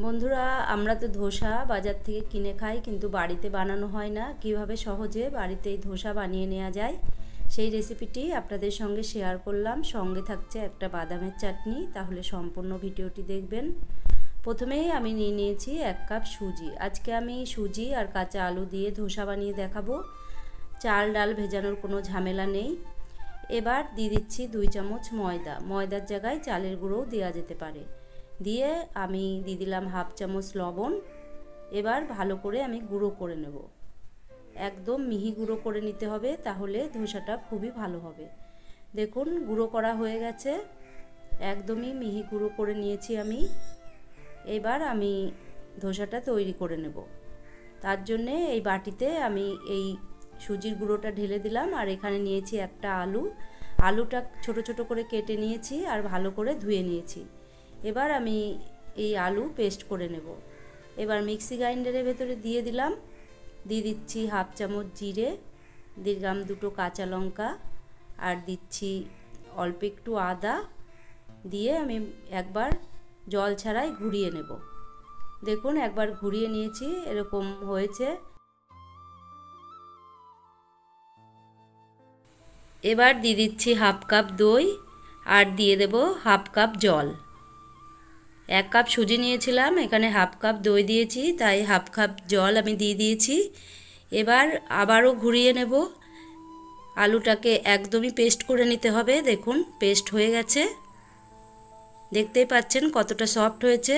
বন্ধুরা, আমরা তো ধোসা বাজার থেকে কিনে খাই, কিন্তু বাড়িতে বানানো হয় না। কিভাবে সহজে বাড়িতে এই ধোসা বানিয়ে নেওয়া যায় সেই রেসিপিটি আপনাদের সঙ্গে শেয়ার করলাম। সঙ্গে থাকছে একটা বাদামের চাটনি। তাহলে সম্পূর্ণ ভিডিওটি দেখবেন। প্রথমেই আমি নিয়ে নিয়েছি 1 কাপ সুজি। আজকে আমি সুজি আর কাঁচা আলু দিয়ে ধোসা বানিয়ে দেখাবো। চাল ডাল ভেজানোর কোনো ঝামেলা নেই। এবার দিয়ে দিচ্ছি 2 চামচ ময়দা। ময়দার জায়গায় চালের গুঁড়োও দেওয়া যেতে পারে। দিয়ে আমি দিয়ে দিলাম 1/2 চামচ লবণ। এবার ভালো করে আমি গুঁড়ো করে নেব। একদম মিহি গুঁড়ো করে নিতে হবে, তাহলে ধোসাটা খুবই ভালো হবে। দেখুন গুঁড়ো করা হয়ে গেছে, একদমই মিহি গুঁড়ো করে নিয়েছি আমি। এবার আমি ধোসাটা তৈরি করে নেব। তার জন্যে এই বাটিতে আমি এই সুজির গুঁড়োটা ঢেলে দিলাম, আর এখানে নিয়েছি একটা আলু। আলুটা ছোট ছোট করে কেটে নিয়েছি আর ভালো করে ধুয়ে নিয়েছি। এবার আমি এই আলু পেস্ট করে নেব। এবার মিক্সি গ্রাইন্ডারের ভেতরে দিয়ে দিলাম। দিয়ে দিচ্ছি 1/2 চামচ জিরে, দিলাম 2টো কাঁচা লঙ্কা, আর দিচ্ছি অল্প একটু আদা। দিয়ে আমি একবার জল ছাড়াই ঘুরিয়ে নেব। দেখুন একবার ঘুরিয়ে নিয়েছি, এরকম হয়েছে। এবার দিয়ে দিচ্ছি 1/2 কাপ দই, আর দিয়ে দেব 1/2 কাপ জল। 1 কাপ সুজি নিয়েছিলাম, এখানে 1/2 কাপ দই দিয়েছি, তাই 1/2 কাপ জল আমি দিয়ে দিয়েছি। এবার আবারও ঘুরিয়ে নেব। আলুটাকে একদমই পেস্ট করে নিতে হবে। দেখুন পেস্ট হয়ে গেছে, দেখতেই পাচ্ছেন কতটা সফট হয়েছে।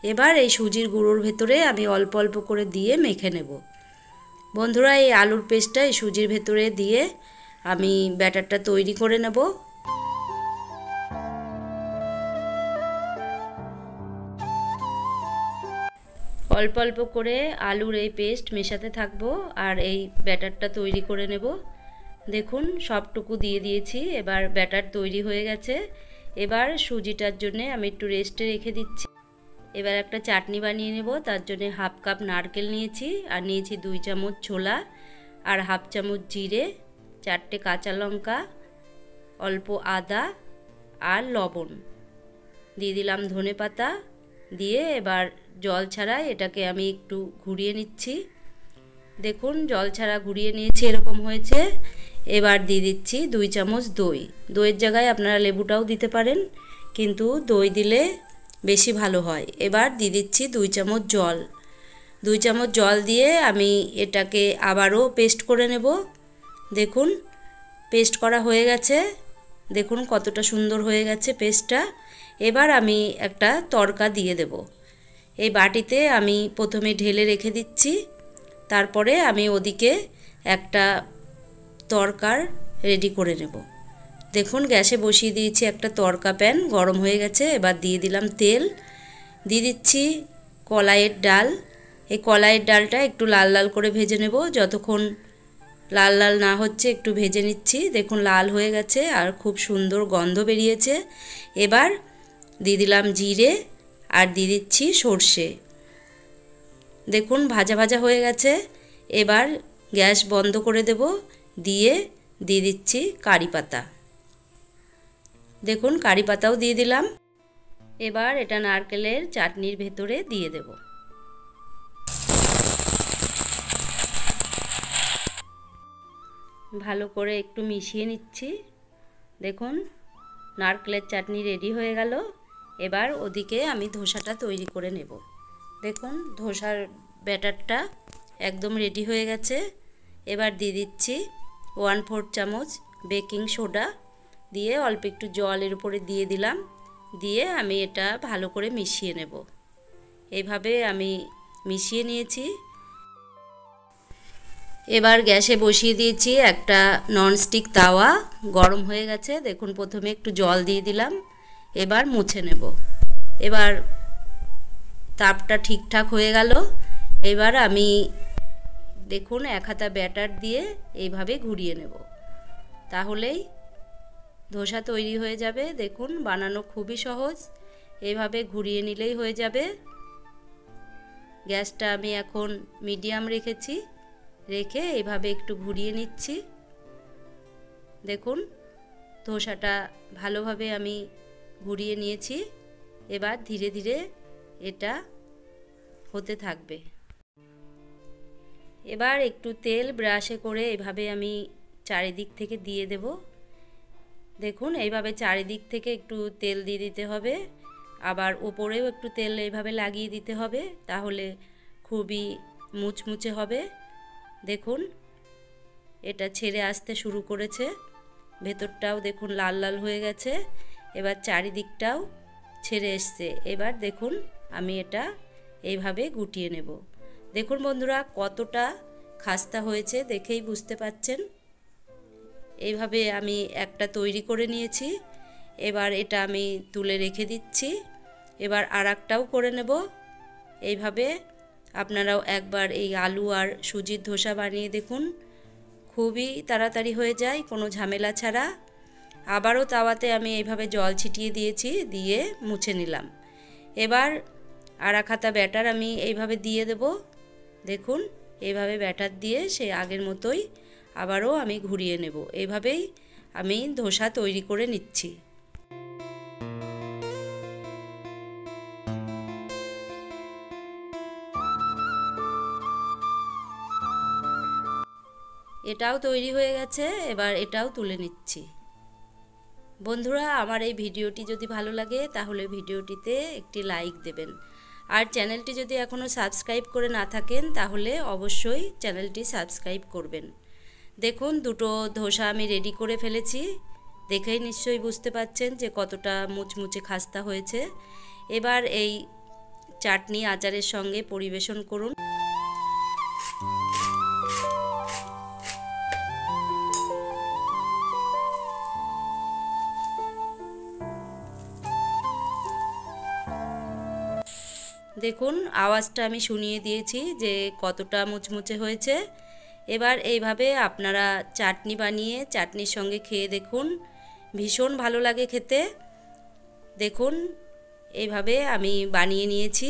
এবার এই সুজির গুঁড়োর ভেতরে আমি অল্প অল্প করে দিয়ে মেখে নেব। বন্ধুরা, এই আলুর পেস্টটা এই সুজির ভেতরে দিয়ে আমি ব্যাটারটা তৈরি করে নেব। অল্প অল্প করে আলুর এই পেস্ট মেশাতে থাকবো আর এই ব্যাটারটা তৈরি করে নেব। দেখুন সবটুকু দিয়ে দিয়েছি। এবার ব্যাটার তৈরি হয়ে গেছে। এবার সুজিটার জন্য আমি একটু রেস্টে রেখে দিচ্ছি। এবার একটা চাটনি বানিয়ে নেব। তার জন্য 1/2 কাপ নারকেল নিয়েছি, আর নিয়েছি 2 চামচ ছোলা, আর 1/2 চামচ জিরে, 4টে কাঁচা লঙ্কা, অল্প আদা আর লবণ। দিয়ে দিলাম ধনেপাতা। দিয়ে এবার জল ছাড়া এটাকে আমি একটু ঘুরিয়ে নিচ্ছি। দেখুন জল ছাড়া ঘুরিয়ে নিয়েছি, এরকম হয়েছে। এবার দিয়ে দিচ্ছি 2 চামচ দই। দইয়ের জায়গায় আপনারা লেবুটাও দিতে পারেন, কিন্তু দই দিলে বেশি ভালো হয়। এবার দিয়ে দিচ্ছি 2 চামচ জল। 2 চামচ জল দিয়ে আমি এটাকে আবারও পেস্ট করে নেব। দেখুন পেস্ট করা হয়ে গেছে। দেখুন কতটা সুন্দর হয়ে গেছে পেস্টটা। এবার আমি একটা তড়কা দিয়ে দেব। এই বাটিতে আমি প্রথমে ঢেলে রেখে দিচ্ছি, তারপরে আমি ওদিকে একটা তড়কার রেডি করে নেব। দেখুন গ্যাসে বসিয়ে দিয়েছি একটা তড়কা প্যান, গরম হয়ে গেছে। এবার দিয়ে দিলাম তেল, দিয়ে দিচ্ছি কলাইয়ের ডাল। এই কলাইয়ের ডালটা একটু লাল লাল করে ভেজে নেব। যতক্ষণ লাল লাল না হচ্ছে একটু ভেজে নিচ্ছি। দেখুন লাল হয়ে গেছে আর খুব সুন্দর গন্ধ বেরিয়েছে। এবার দিয়ে দিলাম জিরে, আর দিয়ে দিচ্ছি সর্ষে। দেখুন ভাজা ভাজা হয়ে গেছে। এবার গ্যাস বন্ধ করে দেব। দিয়ে দিচ্ছি কারি পাতা। দেখুন কারি পাতাও দিয়ে দিলাম। এবার এটা নারকেলের চাটনির ভেতরে দিয়ে দেব। ভালো করে একটু মিশিয়ে নিচ্ছি। দেখুন নারকেলের চাটনি রেডি হয়ে গেল। এবার ওদিকে আমি ধোসাটা তৈরি করে নেব। দেখুন ধোসার ব্যাটারটা একদম রেডি হয়ে গেছে। এবার দিয়ে দিচ্ছি 1/4 চামচ বেকিং সোডা। দিয়ে অল্প একটু জলের উপরে দিয়ে দিলাম। দিয়ে আমি এটা ভালো করে মিশিয়ে নেব। এইভাবে আমি মিশিয়ে নিয়েছি। এবার গ্যাসে বসিয়ে দিয়েছি একটা ননস্টিক তাওয়া, গরম হয়ে গেছে। দেখুন প্রথমে একটু জল দিয়ে দিলাম, এবার মুছে নেব। এবার তাপটা ঠিকঠাক হয়ে গেল। এবার আমি দেখুন 1 হাতা ব্যাটার দিয়ে এইভাবে ঘুরিয়ে নেব, তাহলেই ধোসা তৈরি হয়ে যাবে। দেখুন বানানো খুবই সহজ, এইভাবে ঘুরিয়ে নিলেই হয়ে যাবে। গ্যাসটা আমি এখন মিডিয়াম রেখেছি, রেখে এইভাবে একটু ঘুরিয়ে নিচ্ছি। দেখুন ধোসাটা ভালোভাবে আমি ঘুরিয়ে নিয়েছি। এবার ধীরে ধীরে এটা হতে থাকবে। এবার একটু তেল ব্রাশে করে এভাবে আমি চারিদিক থেকে দিয়ে দেব। দেখুন এইভাবে চারিদিক থেকে একটু তেল দিয়ে দিতে হবে, আবার ওপরেও একটু তেল এইভাবে লাগিয়ে দিতে হবে, তাহলে খুবই মুচমুচে হবে। দেখুন এটা ছেড়ে আসতে শুরু করেছে, ভেতরটাও দেখুন লাল লাল হয়ে গেছে, এবার চারিদিকটাও ছেড়ে এসছে। এবার দেখুন আমি এটা এইভাবে গুটিয়ে নেব। দেখুন বন্ধুরা কতটা খাস্তা হয়েছে দেখেই বুঝতে পাচ্ছেন। এইভাবে আমি একটা তৈরি করে নিয়েছি, এবার এটা আমি তুলে রেখে দিচ্ছি। এবার আরেকটাও করে নেব। এইভাবে আপনারাও একবার এই আলু আর সুজির ধোসা বানিয়ে দেখুন, খুবই তাড়াতাড়ি হয়ে যায় কোনো ঝামেলা ছাড়া। আবারও তাওয়াতে আমি এইভাবে জল ছিটিয়ে দিয়েছি, দিয়ে মুছে নিলাম। এবার আরেক হাতা ব্যাটার আমি এইভাবে দিয়ে দেব। দেখুন এইভাবে ব্যাটার দিয়ে সেই আগের মতোই আবারও আমি ঘুরিয়ে নেব। এইভাবেই আমি ধোসা তৈরি করে নিচ্ছি। এটাও তৈরি হয়ে গেছে, এবার এটাও তুলে নিচ্ছি। বন্ধুরা আমার এই ভিডিওটি যদি ভালো লাগে তাহলে ভিডিওটিতে একটি লাইক দেবেন, আর চ্যানেলটি যদি এখনও সাবস্ক্রাইব করে না থাকেন তাহলে অবশ্যই চ্যানেলটি সাবস্ক্রাইব করবেন। দেখুন দুটো ধোসা আমি রেডি করে ফেলেছি, দেখেই নিশ্চয়ই বুঝতে পাচ্ছেন যে কতটা মুচমুচে খাস্তা হয়েছে। এবার এই চাটনি আচারের সঙ্গে পরিবেশন করুন। দেখুন আওয়াজটা আমি শুনিয়ে দিয়েছি যে কতটা মুচমুচে হয়েছে। এবার এইভাবে আপনারা চাটনি বানিয়ে চাটনির সঙ্গে খেয়ে দেখুন, ভীষণ ভালো লাগে খেতে। দেখুন এইভাবে আমি বানিয়ে নিয়েছি।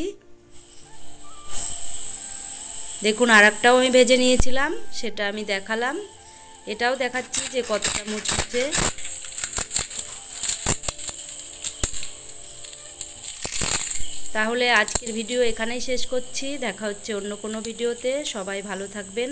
দেখুন আরেকটাও আমি ভেজে নিয়েছিলাম, সেটা আমি দেখালাম, এটাও দেখাচ্ছি যে কতটা মুচমুচে। তাহলে আজকের ভিডিও এখানেই শেষ করছি, দেখা হচ্ছে অন্য কোনো ভিডিওতে। সবাই ভালো থাকবেন।